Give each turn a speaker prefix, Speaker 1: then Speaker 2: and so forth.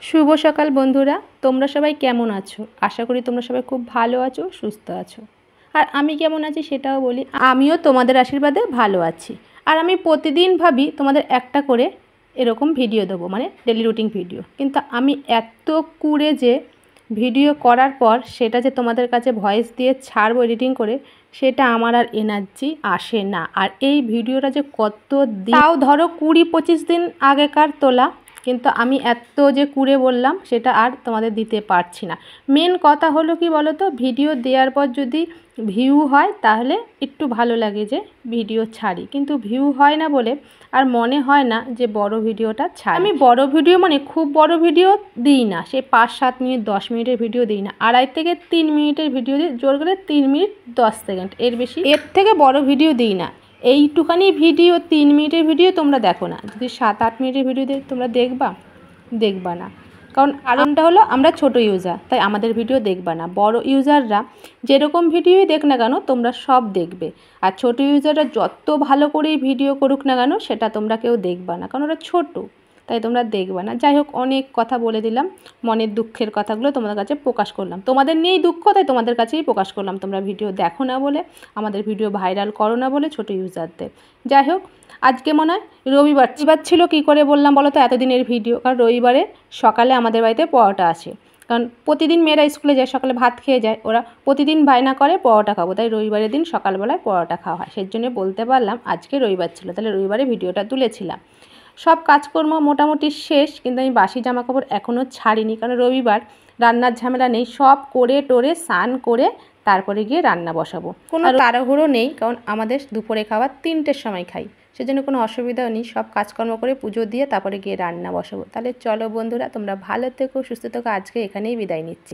Speaker 1: শুভ সকাল বন্ধুরা, তোমরা সবাই কেমন আছো? আশা করি তোমরা সবাই খুব ভালো আছো, সুস্থ আছো। আর আমি কেমন আছি সেটাও বলি, আমিও তোমাদের আশীর্বাদে ভালো আছি। আর আমি প্রতিদিন ভাবি তোমাদের একটা করে এরকম ভিডিও দেবো, মানে ডেলি রুটিন ভিডিও। কিন্তু আমি এত কুড়ে যে ভিডিও করার পর সেটা যে তোমাদের কাছে ভয়েস দিয়ে ছাড়বো এডিটিং করে, সেটা আমার আর এনার্জি আসে না। আর এই ভিডিওটা যে কত দিন, তাও ধরো 20-25 দিন আগেকার তোলা, কিন্তু আমি এত যে কুড়ে বললাম সেটা আর তোমাদের দিতে পারছি না। মেন কথা হলো কি বলো তো, ভিডিও দেওয়ার পর যদি ভিউ হয় তাহলে একটু ভালো লাগে যে ভিডিও ছাড়ি, কিন্তু ভিউ হয় না বলে আর মনে হয় না যে বড় ভিডিওটা ছাড়ি। আমি বড় ভিডিও মানে খুব বড় ভিডিও দিই না, সে 5-7 মিনিট 10 মিনিটের ভিডিও দিই না, 2.5 থেকে 3 মিনিটের ভিডিও দিই, জোর করে 3 মিনিট 10 সেকেন্ড, এর বেশি এর থেকে বড় ভিডিও দিই না। এইটুখানি ভিডিও 3 মিনিটের ভিডিও তোমরা দেখো না, যদি 7-8 মিনিটের ভিডিও তোমরা দেখবা না। কারণটা হলো আমরা ছোট ইউজার, তাই আমাদের ভিডিও দেখবা না। বড় ইউজাররা যেরকম ভিডিওই দেখ না কেন তোমরা সব দেখবে। আর ছোট ইউজাররা যত ভালো করেই ভিডিও করুক না কেন সেটা তোমরা কেউ দেখবা না, কারণ ওরা ছোটো, তাই তোমরা দেখবা না। যাই হোক, অনেক কথা বলে দিলাম, মনের দুঃখের কথাগুলো তোমাদের কাছে প্রকাশ করলাম। তোমাদের নিয়েই দুঃখ, তাই তোমাদের কাছেই প্রকাশ করলাম। তোমরা ভিডিও দেখো না বলে, আমাদের ভিডিও ভাইরাল করো না বলে ছোটো ইউজারদের। যাই হোক, আজকে মনে হয় রবিবার ছিল, কী করে বললাম বলো তো এতদিনের ভিডিও? কারণ রবিবারে সকালে আমাদের বাড়িতে পরোটা আসে, কারণ প্রতিদিন মেয়েরা স্কুলে যায়, সকালে ভাত খেয়ে যায়, ওরা প্রতিদিন বায়না করে পরোটা খাবো, তাই রবিবারের দিন সকালবেলায় পরোটা খাওয়া হয়। সেই জন্য বলতে পারলাম আজকে রবিবার ছিল, তাহলে রবিবারে ভিডিওটা তুলেছিলাম। সব কাজকর্ম মোটামুটি শেষ, কিন্তু আমি বাসি জামাকাপড় এখনও ছাড়িনি, কারণ রবিবার রান্নার ঝামেলা নেই। সব করে টোরে স্নান করে তারপরে গিয়ে রান্না বসাবো, কোনো তাড়াহুড়ো নেই, কারণ আমাদের দুপুরে খাবার 3টের সময় খাই, সেজন্য কোনো অসুবিধাও নেই। সব কাজকর্ম করে পুজো দিয়ে তারপরে গিয়ে রান্না বসাবো। তাহলে চলো বন্ধুরা, তোমরা ভালো থেকো, সুস্থ থেকো, আজকে এখানেই বিদায় নিচ্ছি।